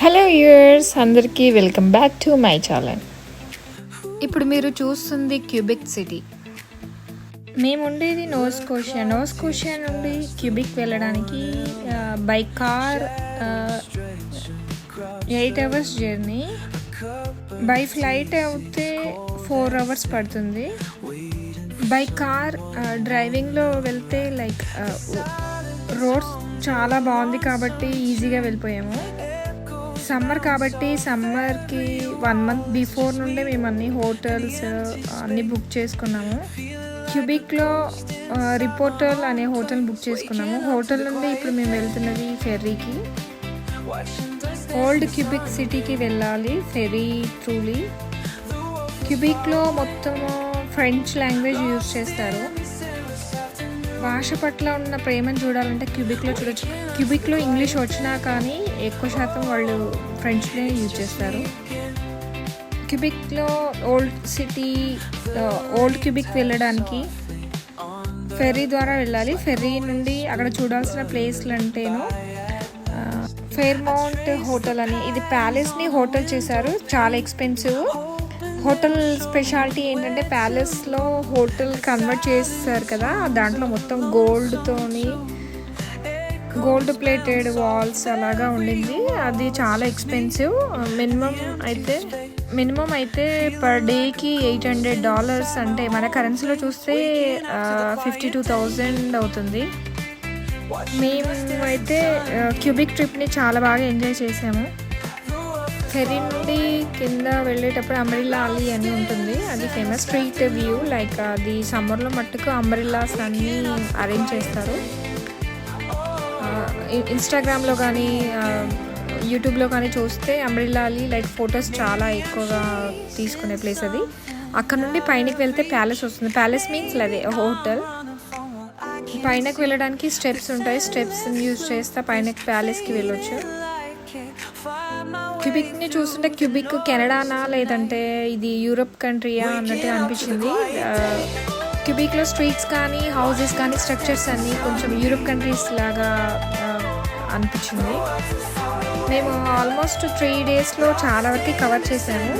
Hello viewers, అందరికీ welcome back to my channel. ఇప్పుడు మీరు చూస్తుంది క్యూబిక్ సిటీ. మేము ఉండేది నోస్కోషియా నుండి క్యూబిక్ వెళ్ళడానికి by car 8 hours journey. By flight అయితే 4 hours పడుతుంది. బై కార్ డ్రైవింగ్లో వెళ్తే రోడ్స్ చాలా బాగుంది కాబట్టి ఈజీగా వెళ్ళిపోయాము. సమ్మర్ కాబట్టి సమ్మర్కి 1 month బిఫోర్ నుండే మేము అన్ని హోటల్స్ అన్నీ బుక్ చేసుకున్నాము. క్యూబిక్లో రిపోర్టల్ అనే హోటల్ బుక్ చేసుకున్నాము. హోటల్ నుండి ఇప్పుడు మేము వెళ్తున్నది ఫెర్రీకి. ఓల్డ్ క్యూబిక్ సిటీకి వెళ్ళాలి ఫెర్రీ త్రూలీ. క్యూబిక్లో మొత్తము ఫ్రెంచ్ లాంగ్వేజ్ యూజ్ చేస్తారు. భాష పట్ల ఉన్న ప్రేమను చూడాలంటే క్యూబిక్లో చూడొచ్చు. క్యూబిక్లో ఇంగ్లీష్ వచ్చినా కానీ ఎక్కువ శాతం వాళ్ళు ఫ్రెంచ్నే యూజ్ చేస్తారు. క్యూబిక్లో ఓల్డ్ క్యూబిక్ వెళ్ళడానికి ఫెర్రీ ద్వారా వెళ్ళాలి. ఫెర్రీ నుండి అక్కడ చూడాల్సిన ప్లేస్లు అంటేను ఫెయిర్మౌంట్ హోటల్ అని, ఇది ప్యాలెస్ని హోటల్ చేశారు. చాలా ఎక్స్పెన్సివ్. హోటల్ స్పెషాలిటీ ఏంటంటే ప్యాలెస్లో హోటల్ కన్వర్ట్ చేస్తారు కదా, దాంట్లో మొత్తం గోల్డ్ ప్లేటెడ్ వాల్స్ అలాగా ఉండింది. అది చాలా ఎక్స్పెన్సివ్. మినిమం అయితే పర్ డేకి $800, అంటే మన కరెన్సీలో చూస్తే 52,000 అవుతుంది. మేము అయితే క్యూబిక్ ట్రిప్ని చాలా బాగా ఎంజాయ్ చేసాము. ఫెర్రీ నుండి కింద వెళ్ళేటప్పుడు అంబ్రెల్లా అలీ అని ఉంటుంది. అది ఫేమస్ స్ట్రీట్ వ్యూ. అది సమ్మర్లో మట్టుకు అంబ్రెల్లాస్ అన్నీ అరేంజ్ చేస్తారు. ఇన్స్టాగ్రామ్లో కానీ యూట్యూబ్లో కానీ చూస్తే అంబ్రెల్లా అలీ ఫొటోస్ చాలా ఎక్కువగా తీసుకునే ప్లేస్ అది. అక్కడ నుండి పైనకి వెళ్తే ప్యాలెస్ వస్తుంది. ప్యాలెస్ మీన్స్ అదే హోటల్. పైనకి వెళ్ళడానికి స్టెప్స్ ఉంటాయి. స్టెప్స్ యూజ్ చేస్తే పైనకి ప్యాలెస్కి వెళ్ళొచ్చు. క్యూబిక్ని చూస్తుంటే క్యూబిక్ కెనడానా లేదంటే ఇది యూరోప్ కంట్రీయా అన్నట్టు అనిపించింది. క్యూబిక్లో స్ట్రీట్స్ కానీ హౌసెస్ కానీ స్ట్రక్చర్స్ అన్నీ కొంచెం యూరోప్ కంట్రీస్ లాగా అనిపించింది. మేము ఆల్మోస్ట్ 3 daysలో చాలా వరకు కవర్ చేసాము.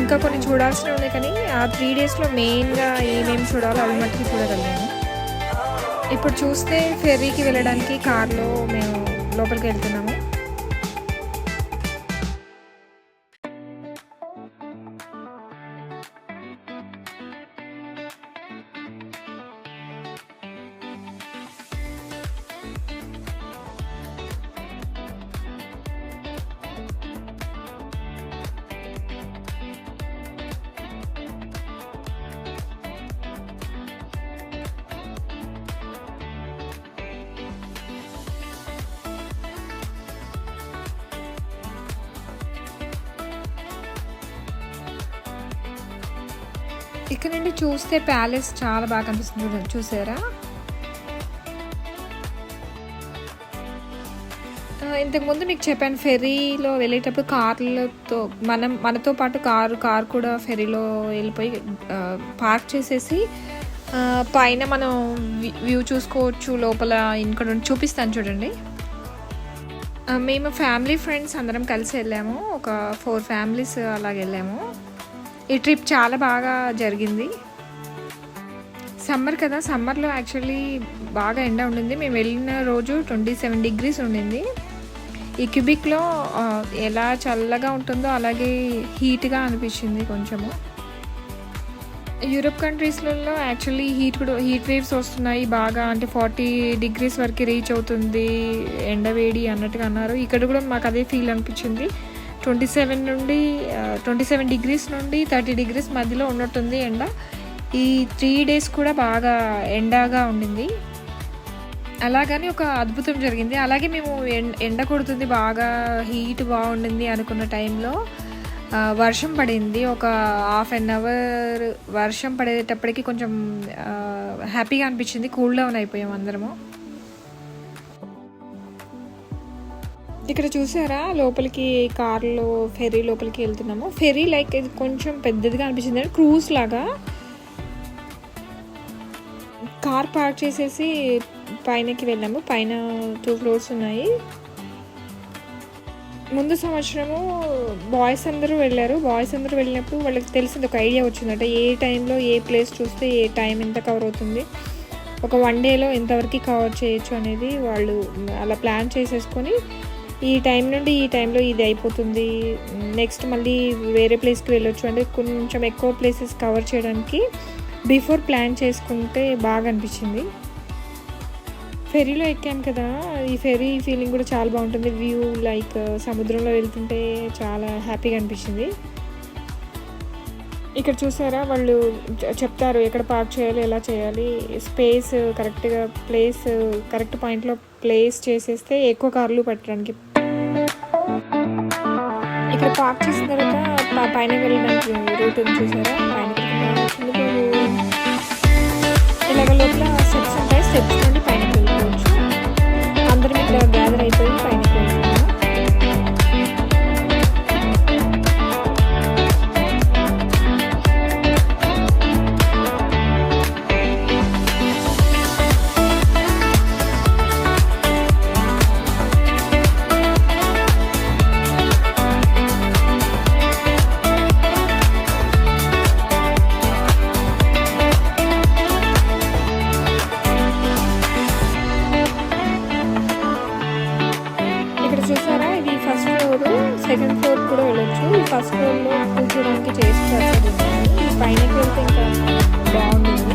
ఇంకా కొన్ని చూడాల్సినవి ఉన్నాయి, కానీ ఆ 3 daysలో మెయిన్గా ఏమేమి చూడాలో అవి మట్టుకు చూడగలిగాము. ఇప్పుడు చూస్తే ఫెర్రీకి వెళ్ళడానికి కార్లో మేము లోపలికి వెళ్తున్నాము. ఇక్కడ నుండి చూస్తే ప్యాలెస్ చాలా బాగా కనిపిస్తుంది. చూసారా? ఇంతకుముందు మీకు చెప్పాను, ఫెర్రీలో వెళ్ళేటప్పుడు మనతో పాటు కార్ కూడా ఫెర్రీలో వెళ్ళిపోయి పార్క్ చేసేసి పైన మనం వ్యూ చూసుకోవచ్చు. లోపల ఇక్కడ చూపిస్తాను చూడండి. మేము ఫ్యామిలీ ఫ్రెండ్స్ అందరం కలిసి వెళ్ళాము. ఒక 4 families అలాగ వెళ్ళాము. ఈ ట్రిప్ చాలా బాగా జరిగింది. సమ్మర్ కదా, సమ్మర్లో యాక్చువల్లీ బాగా ఎండ ఉండింది. మేము వెళ్ళిన రోజు 27 degrees ఉండింది. ఈ క్యూబిక్లో ఎలా చల్లగా ఉంటుందో అలాగే హీట్గా అనిపించింది కొంచెము. యూరోప్ కంట్రీస్లలో యాక్చువల్లీ హీట్ వేవ్స్ వస్తున్నాయి బాగా, అంటే 40 degrees వరకు రీచ్ అవుతుంది ఎండ వేడి అన్నట్టుగా అన్నారు. ఇక్కడ కూడా మాకు అదే ఫీల్ అనిపించింది. 27 degrees నుండి 30 degrees మధ్యలో ఉన్నట్టుంది ఎండ. ఈ 3 days కూడా బాగా ఎండగా ఉండింది. అలాగని ఒక అద్భుతం జరిగింది. అలాగే మేము ఎండ కొడుతుంది బాగా, హీట్ బాగుండింది అనుకున్న టైంలో వర్షం పడింది. ఒక 1/2 hour వర్షం పడేటప్పటికి కొంచెం హ్యాపీగా అనిపించింది. కూల్ డౌన్ అయిపోయాం అందరము. ఇక్కడ చూసారా, లోపలికి కార్లో ఫెర్రీ లోపలికి వెళ్తున్నాము. ఫెర్రీ ఇది కొంచెం పెద్దదిగా అనిపించింది, క్రూజ్ లాగా. కార్ పార్క్ చేసేసి పైనకి వెళ్ళాము. పైన 2 floors ఉన్నాయి. ముందు సంవత్సరము బాయ్స్ అందరూ వెళ్ళారు. బాయ్స్ అందరూ వెళ్ళినప్పుడు వాళ్ళకి తెలిసింది, ఒక ఐడియా వచ్చిందట. ఏ టైంలో ఏ ప్లేస్ చూస్తే ఏ టైం ఎంత కవర్ అవుతుంది, ఒక 1 డేలో ఎంతవరకు కవర్ చేయొచ్చు అనేది వాళ్ళు అలా ప్లాన్ చేసేసుకొని, ఈ టైం నుండి ఈ టైంలో ఇది అయిపోతుంది, నెక్స్ట్ మళ్ళీ వేరే ప్లేస్కి వెళ్ళొచ్చు అంటే కొంచెం ఎక్కువ ప్లేసెస్ కవర్ చేయడానికి బిఫోర్ ప్లాన్ చేసుకుంటే బాగా అనిపించింది. ఫెరీలో ఎక్కాం కదా, ఈ ఫెరీ ఫీలింగ్ కూడా చాలా బాగుంటుంది. వ్యూ లైక్ సముద్రంలో వెళ్తుంటే చాలా హ్యాపీగా అనిపించింది. ఇక్కడ చూసారా, వాళ్ళు చెప్తారు ఎక్కడ పార్క్ చేయాలి, ఎలా చేయాలి, స్పేస్ కరెక్ట్గా కరెక్ట్ పాయింట్లో ప్లేస్ చేసేస్తే ఎక్కువ కార్లు పెట్టడానికి. ఇక్కడ పార్క్ చేసిన తర్వాత పైన వెళ్ళడానికి రూట్ ఉంది చూసారా, పైన ఇలాగ లోపల స్టెప్స్ ఉంటాయి. స్టెప్స్ నుండి పైనకి వెళ్ళిపోవచ్చు. అందరం ఇక్కడ గ్యాదర్ అయిపోయి పైనకి వెళ్తున్నాము. చూసారా, ఇది ఫస్ట్ ఫ్లోర్. సెకండ్ ఫ్లోర్ కూడా వెళ్ళొచ్చు. ఈ ఫస్ట్ ఫ్లోర్లో కూర్చోడానికి చేస్తారు. పైనకి వెళ్తే ఇంకా బాగుంటుంది.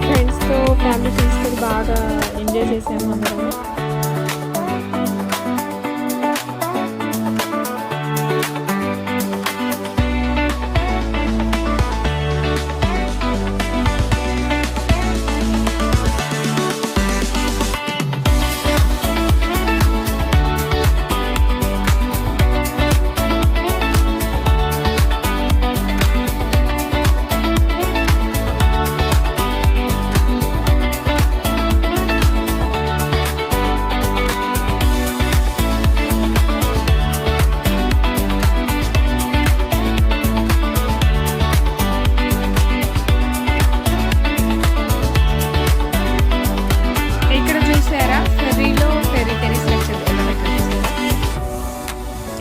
ఫ్రెండ్స్తో ఫ్యామిలీ ఫ్రెండ్స్తో బాగా ఎంజాయ్ చేసాము అందరం.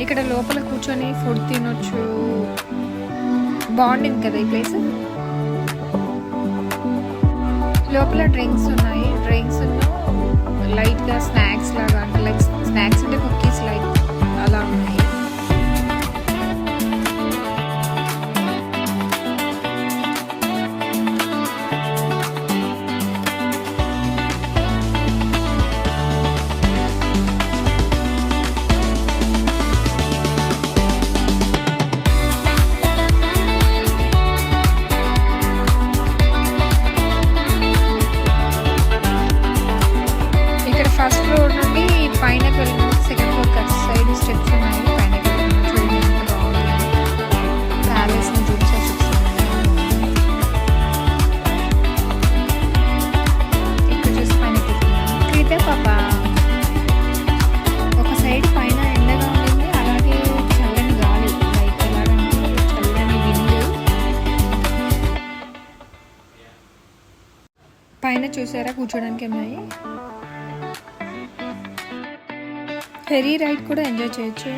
ఇక్కడ లోపల కూర్చొని ఫుడ్ తినొచ్చు. బాగుండింది కదా ఈ ప్లేస్. లోపల డ్రింక్స్ ఉన్నాయి. డ్రింక్స్ లైట్గా స్నాక్స్ లాగా, అంటే లైక్ స్నాక్స్ అంటే కుకీస్ లైక్ అలా ఉన్నాయి. ఫస్ట్ ఫ్లోర్ నుండి పైనకి వెళ్ళిన second floor cut side steps ఉన్నాయి. పైనకి వెళ్ళిన చూడండి ఎంత బాగుంది. ప్యాలెస్ని చూపించాల్సి ఇక్కడ చూసి పైనకి వెళ్తున్నాను. క్రీతే పాప ఒక సైడ్ పైన ఎండగా ఉండింది, అలాగే చల్లని గాలి, లైక్ ఎలాగంటే చల్లని విండ్. పైన చూసారా కూర్చోడానికి ఉన్నాయి. ఫెరీ రైడ్ కూడా ఎంజాయ్ చేయొచ్చు.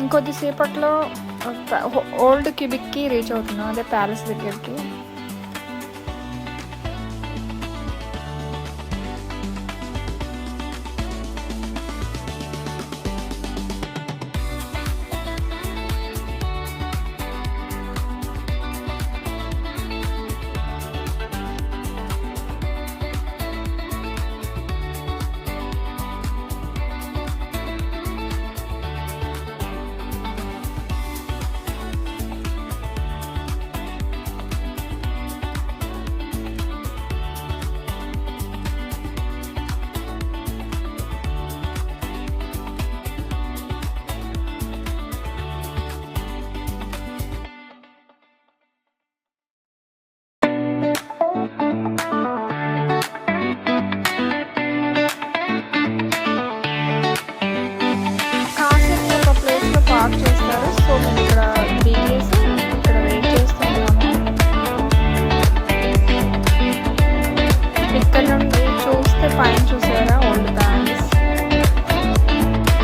ఇంకొద్దిసేపట్లో ఓల్డ్ క్యూబిక్కి రీచ్ అవుతున్నాం, అదే ప్యాలెస్ దగ్గరికి. పార్క్ చేస్తారు. సో మేము ఇక్కడ దిగేసి ఇక్కడ వెయిట్ చేస్తున్నాము. ఇక్కడ నుండి చూస్తే పైన చూసారా ఓల్డ్ ప్యాలెస్.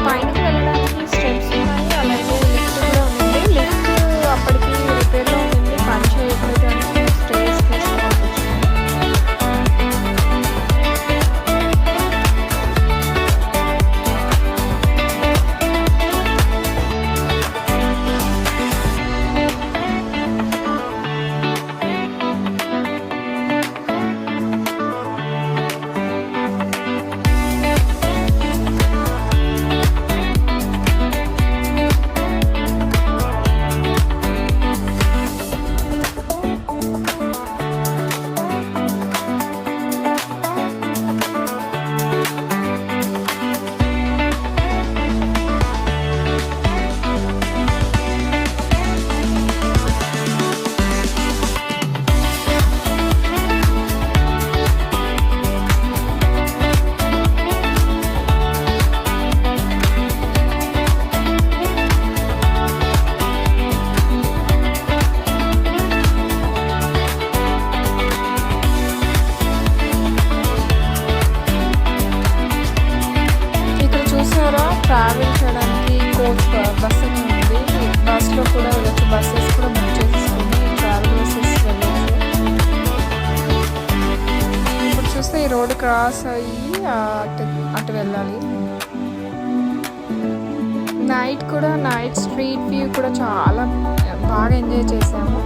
పైనకి వెళ్ళడానికి స్టెప్స్ ఉన్నాయి, అలాగే లిఫ్ట్ కూడా ఉంది. లిఫ్ట్ అప్పటికి రిపేర్లో ఉంది, పని చేయట్లేదు అని స్టేస్ తీసుకోవాల్సి వచ్చింది. ట్రావెల్ చేయడానికి కోచ్ బస్ అని ఉంది. బస్లో కూడా వెళ్ళచ్చు, బస్సెస్ కూడా బుక్ చేసుకుని ట్రావెల్ బస్సెస్ వెళ్ళచ్చు. ఇప్పుడు చూస్తే ఈ రోడ్ క్రాస్ అయ్యి అటు వెళ్ళాలి. నైట్ స్ట్రీట్ వ్యూ కూడా చాలా బాగా ఎంజాయ్ చేసాము.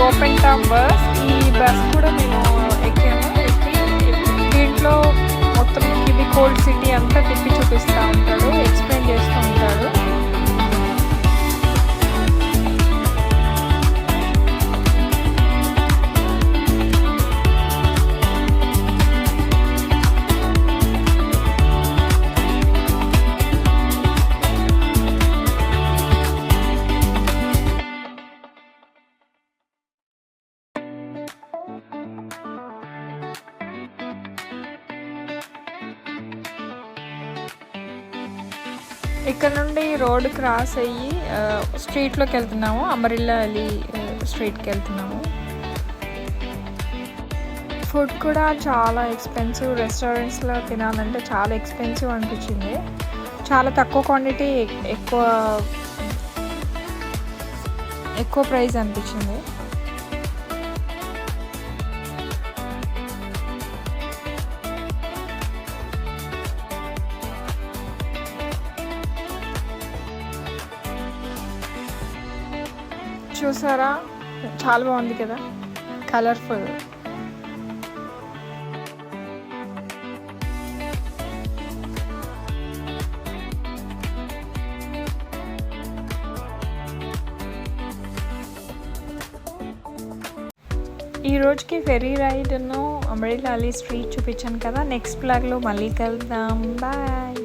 Open top bus. ఈ బస్ కూడా మేము ఎక్కి దీంట్లో మొత్తం ఇది కోల్డ్ సిటీ అంతా తిప్పి చూపిస్తూ ఉంటాడు, ఎక్స్ప్లెయిన్ చేస్తూ ఉంటాడు. ఇక్కడ నుండి రోడ్ క్రాస్ అయ్యి స్ట్రీట్లోకి వెళ్తున్నాము, అమరిల్లా అలీ స్ట్రీట్కి వెళ్తున్నాము. ఫుడ్ కూడా చాలా ఎక్స్పెన్సివ్. రెస్టారెంట్స్లో తినాలంటే చాలా ఎక్స్పెన్సివ్ అనిపించింది. చాలా తక్కువ క్వాంటిటీ, ఎక్కువ ప్రైస్ అనిపించింది. చూసారా, చాలా బాగుంది కదా, కలర్ఫుల్. ఈ రోజుకి ఫెరీ రైడ్ను అమరిల్లా అలీ స్ట్రీట్ చూపించాను కదా. నెక్స్ట్ బ్లాగ్లో మళ్ళీ కలుద్దాం. బాయ్.